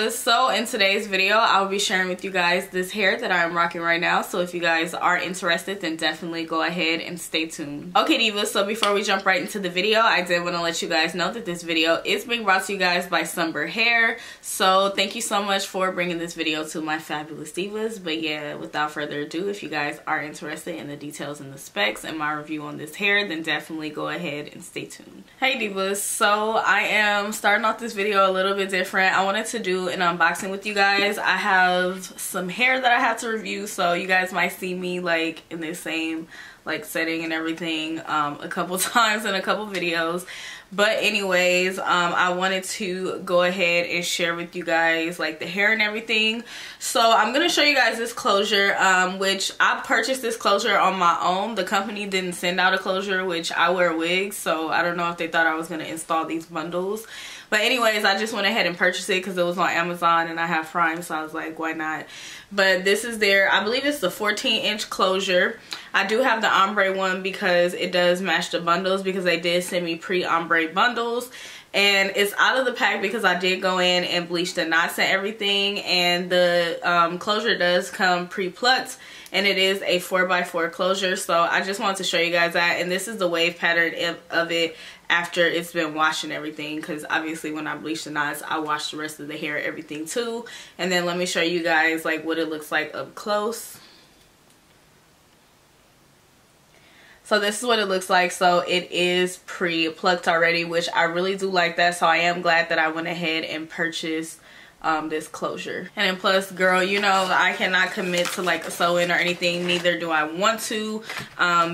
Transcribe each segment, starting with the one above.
divas. So in today's video I will be sharing with you guys this hair that I'm rocking right now, so if you guys are interested then definitely go ahead and stay tuned. Okay divas, so before we jump right into the video, I did want to let you guys know that this video is being brought to you guys by SunberHair, so thank you so much for bringing this video to my fabulous divas. But yeah, without further ado, if you guys are interested in the details and the specs and my review on this hair, then definitely go ahead and stay tuned. Hey divas, so I am starting off this video a little bit different. I wanted to do an unboxing with you guys. I have some hair that I have to review, so you guys might see me like in the same like setting and everything a couple times in a couple videos. But anyways, I wanted to go ahead and share with you guys like the hair and everything. So I'm gonna show you guys this closure, which I purchased this closure on my own. The company didn't send out a closure, which I wear wigs, so I don't know if they thought I was gonna install these bundles. But anyways, I just went ahead and purchased it because it was on Amazon and I have Prime, so I was like, why not? But this is their, I believe it's the 14-inch closure. I do have the ombre one because it does match the bundles, because they did send me pre-ombre bundles. And it's out of the pack because I did go in and bleach the knots and everything. And the closure does come pre-plucked, and it is a 4x4 closure. So I just wanted to show you guys that. And this is the wave pattern of it after it's been washed and everything, because obviously when I bleach the knots I wash the rest of the hair, everything too. And then let me show you guys like what it looks like up close. So this is what it looks like. So it is pre-plucked already, which I really do like that. So I am glad that I went ahead and purchased this closure. And then plus, girl, you know I cannot commit to like a sew-in or anything, neither do I want to,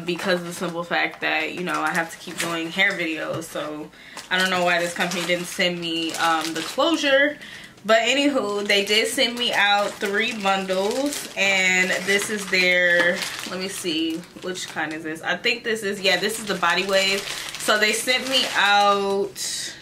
because of the simple fact that, you know, I have to keep doing hair videos. So I don't know why this company didn't send me the closure. But anywho, they did send me out 3 bundles, and this is their, let me see, which kind is this? I think this is, yeah, this is the body wave. So they sent me out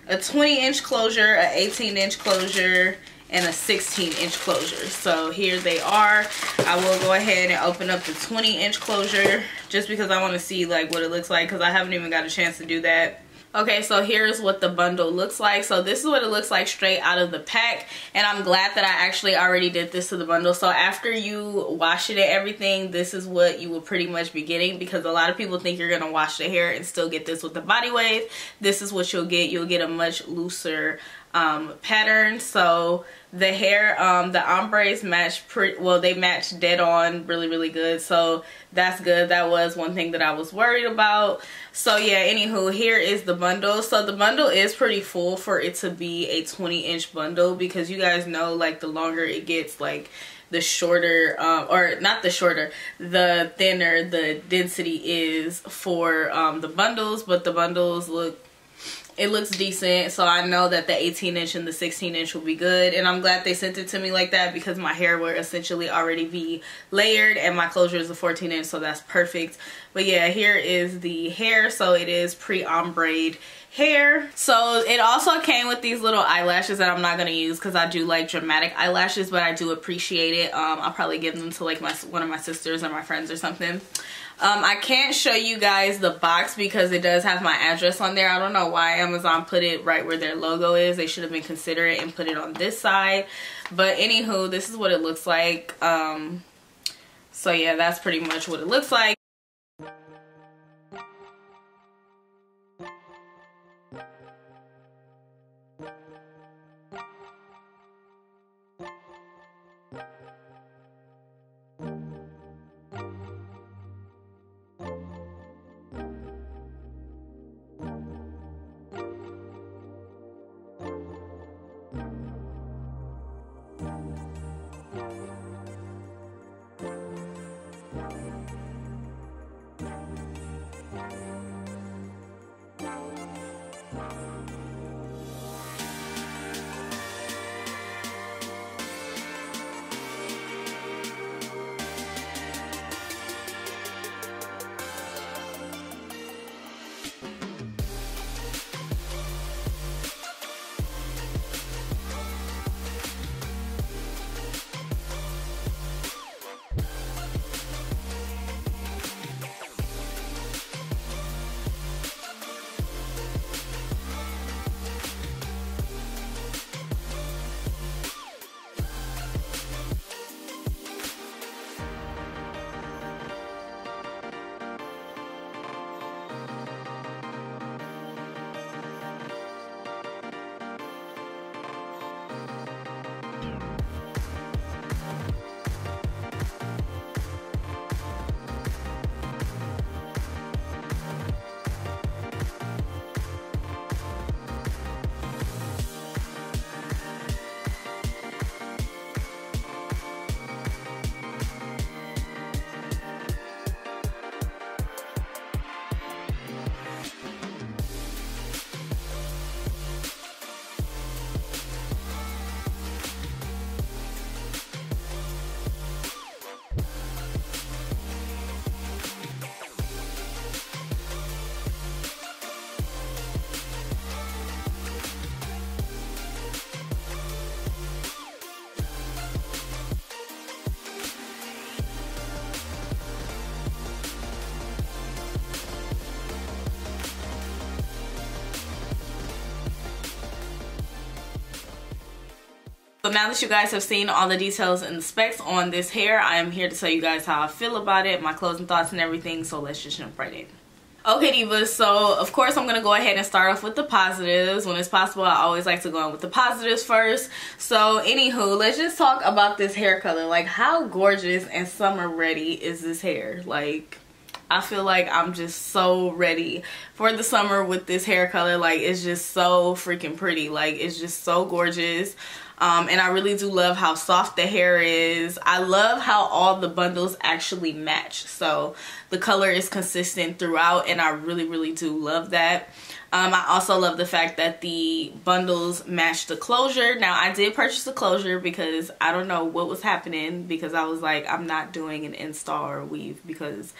a 20-inch closure, a 18-inch closure, and a 16-inch closure. So here they are. I will go ahead and open up the 20-inch closure just because I want to see like what it looks like, because I haven't even got a chance to do that. Okay, so here's what the bundle looks like. So this is what it looks like straight out of the pack, and I'm glad that I actually already did this to the bundle. So after you wash it and everything, this is what you will pretty much be getting, because a lot of people think you're gonna wash the hair and still get this with the body wave. This is what you'll get. You'll get a much looser pattern. So the hair, the ombres match pretty well, they match dead on really good, so that's good. That was one thing that I was worried about. So yeah, anywho, here is the bundle. So the bundle is pretty full for it to be a 20-inch bundle, because you guys know like the longer it gets, like the shorter, or not the shorter, the thinner the density is for the bundles. But the bundles it looks decent, so I know that the 18-inch and the 16-inch will be good. And I'm glad they sent it to me like that, because my hair will essentially already be layered, and my closure is a 14-inch, so that's perfect. But yeah, here is the hair. So it is pre-ombre'd hair. So it also came with these little eyelashes that I'm not going to use, because I do like dramatic eyelashes, but I do appreciate it. I'll probably give them to like one of my sisters or my friends or something. I can't show you guys the box because it does have my address on there. I don't know why Amazon put it right where their logo is. They should have been considerate and put it on this side. But anywho, this is what it looks like. So yeah, that's pretty much what it looks like. So now that you guys have seen all the details and the specs on this hair, I am here to tell you guys how I feel about it, my closing thoughts and everything, so let's just jump right in. Okay, divas, so of course I'm going to go ahead and start off with the positives. When it's possible, I always like to go in with the positives first. So anywho, let's just talk about this hair color. Like, how gorgeous and summer ready is this hair? Like, I feel like I'm just so ready for the summer with this hair color. Like, it's just so freaking pretty. Like, it's just so gorgeous. And I really do love how soft the hair is. I love how all the bundles actually match. So the color is consistent throughout, and I really do love that. I also love the fact that the bundles match the closure. Now, I did purchase the closure because I don't know what was happening, because I was like, I'm not doing an install or weave, because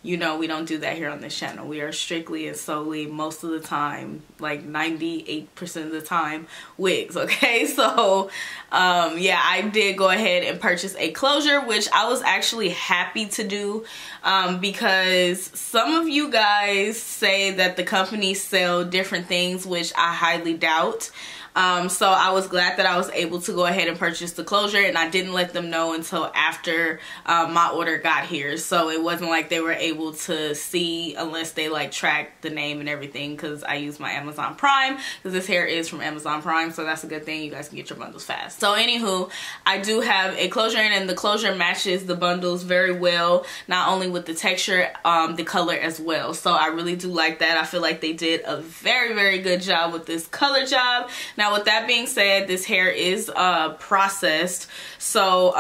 you know we don't do that here on this channel. We are strictly and solely, most of the time, like 98% of the time, wigs, okay? So yeah, I did go ahead and purchase a closure, which I was actually happy to do, because some of you guys say that the companies sell different things, which I highly doubt. So I was glad that I was able to go ahead and purchase the closure, and I didn't let them know until after my order got here. So it wasn't like they were able to see unless they like tracked the name and everything, because I use my Amazon Prime, because this hair is from Amazon Prime, so that's a good thing. You guys can get your bundles fast. So anywho, I do have a closure in, and the closure matches the bundles very well, not only with the texture, the color as well. So I really do like that. I feel like they did a very good job with this color job. Now, with that being said, this hair is processed, so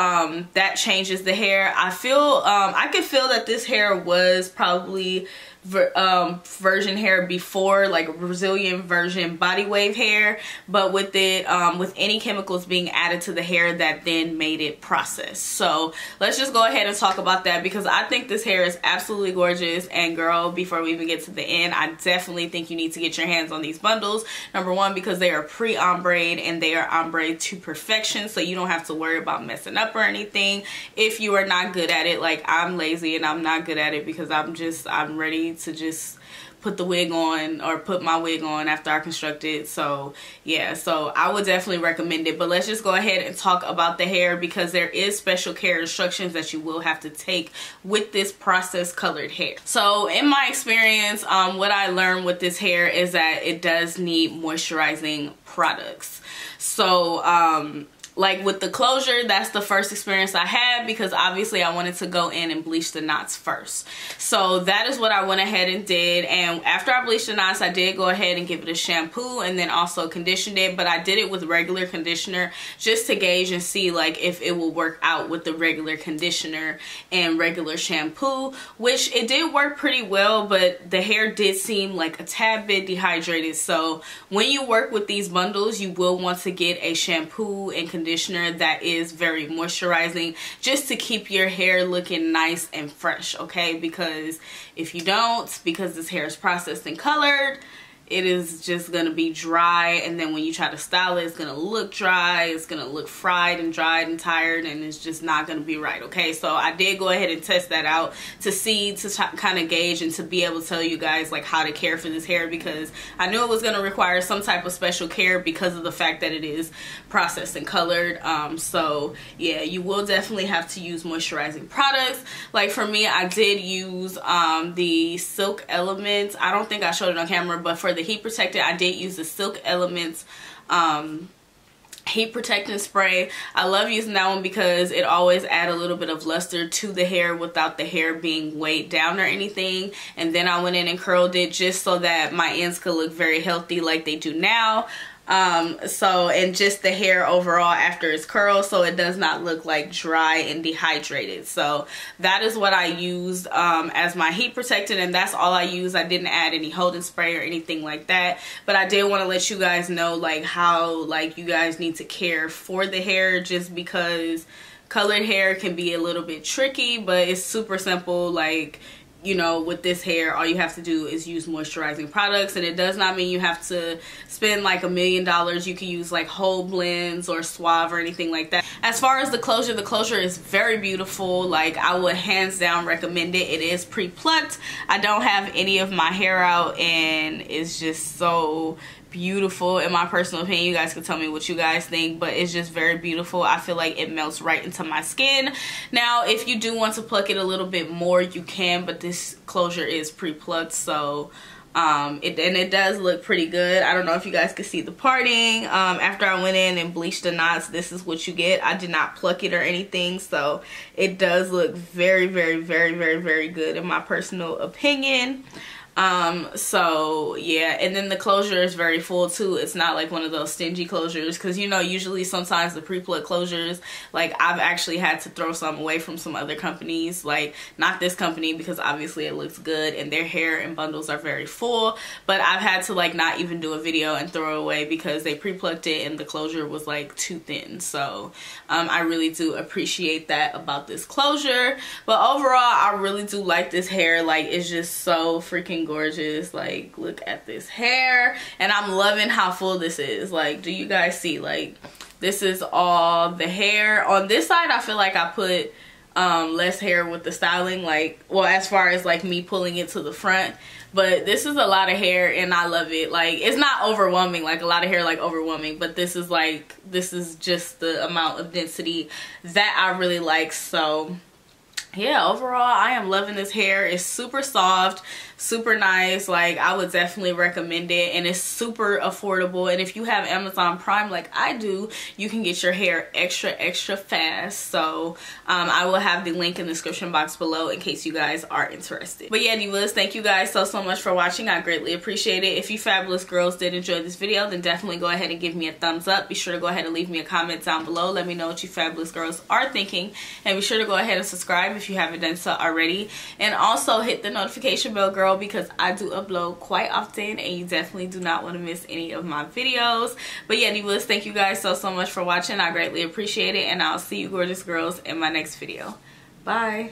that changes the hair. I feel I could feel that this hair was probably version hair before, like Brazilian version body wave hair, but with it with any chemicals being added to the hair, that then made it processed. So let's just go ahead and talk about that, because I think this hair is absolutely gorgeous. And girl, before we even get to the end, I definitely think you need to get your hands on these bundles. Number one, because they are pre-ombre'd, and they are ombre to perfection, so you don't have to worry about messing up or anything if you are not good at it. Like, I'm lazy and I'm not good at it, because I'm ready to just put the wig on, or put my wig on after I construct it. So yeah, so I would definitely recommend it. But let's just go ahead and talk about the hair, because there is special care instructions that you will have to take with this processed colored hair. So in my experience, what I learned with this hair is that it does need moisturizing products. So like with the closure, that's the first experience I had, because obviously I wanted to go in and bleach the knots first. So that is what I went ahead and did. And after I bleached the knots, I did go ahead and give it a shampoo, and then also conditioned it. But I did it with regular conditioner, just to gauge and see like if it will work out with the regular conditioner and regular shampoo, which it did work pretty well. But the hair did seem like a tad bit dehydrated. So when you work with these bundles, you will want to get a shampoo and conditioner that is very moisturizing, just to keep your hair looking nice and fresh, okay? Because if you don't, because this hair is processed and colored, it is just gonna be dry, and then when you try to style it, it's gonna look dry, it's gonna look fried and dried and tired, and it's just not gonna be right, okay? So I did go ahead and test that out to see, to kind of gauge, and to be able to tell you guys like how to care for this hair, because I knew it was gonna require some type of special care because of the fact that it is processed and colored. So yeah, you will definitely have to use moisturizing products. Like for me, I did use the Silk Elements. I don't think I showed it on camera, but for the heat protectant, I did use the Silk Elements heat protectant spray. I love using that one because it always adds a little bit of luster to the hair without the hair being weighed down or anything. And then I went in and curled it just so that my ends could look very healthy like they do now. And just the hair overall after it's curled, so it does not look like dry and dehydrated. So that is what I used as my heat protectant, and that's all I used. I didn't add any holding spray or anything like that, but I did want to let you guys know like how like you guys need to care for the hair, just because colored hair can be a little bit tricky, but it's super simple. Like, you know, with this hair, all you have to do is use moisturizing products, and it does not mean you have to spend like $1 million. You can use like whole blends or Suave or anything like that. As far as the closure is very beautiful. Like, I would hands down recommend it. It is pre-plucked. I don't have any of my hair out, and it's just so beautiful in my personal opinion. You guys can tell me what you guys think, but it's just very beautiful. I feel like it melts right into my skin. Now if you do want to pluck it a little bit more, you can, but this closure is pre-plucked, so it does look pretty good. I don't know if you guys can see the parting. After I went in and bleached the knots, this is what you get. I did not pluck it or anything, so it does look very, very, very, very, very good in my personal opinion. So yeah, and then the closure is very full too. It's not like one of those stingy closures, because you know, usually sometimes the pre-pluck closures, like I've actually had to throw some away from some other companies, like not this company because obviously it looks good and their hair and bundles are very full, but I've had to like not even do a video and throw it away because they pre-plucked it and the closure was like too thin. So I really do appreciate that about this closure. But overall, I really do like this hair. Like, it's just so freaking gorgeous. Like, look at this hair, and I'm loving how full this is. Like, do you guys see? Like, this is all the hair. On this side, I feel like I put less hair with the styling, like, well, as far as like me pulling it to the front, but this is a lot of hair and I love it. Like, it's not overwhelming, like a lot of hair like overwhelming, but this is like, this is just the amount of density that I really like. So yeah, overall I am loving this hair. It's super soft, super nice. Like, I would definitely recommend it, and it's super affordable. And if you have Amazon Prime like I do, you can get your hair extra fast. So I will have the link in the description box below in case you guys are interested. But yeah, divas, thank you guys so much for watching. I greatly appreciate it. If you fabulous girls did enjoy this video, then definitely go ahead and give me a thumbs up. Be sure to go ahead and leave me a comment down below. Let me know what you fabulous girls are thinking, and be sure to go ahead and subscribe if you haven't done so already, and also hit the notification bell, girl, because I do upload quite often and you definitely do not want to miss any of my videos. But yeah, divas, thank you guys so much for watching. I greatly appreciate it, and I'll see you gorgeous girls in my next video. Bye.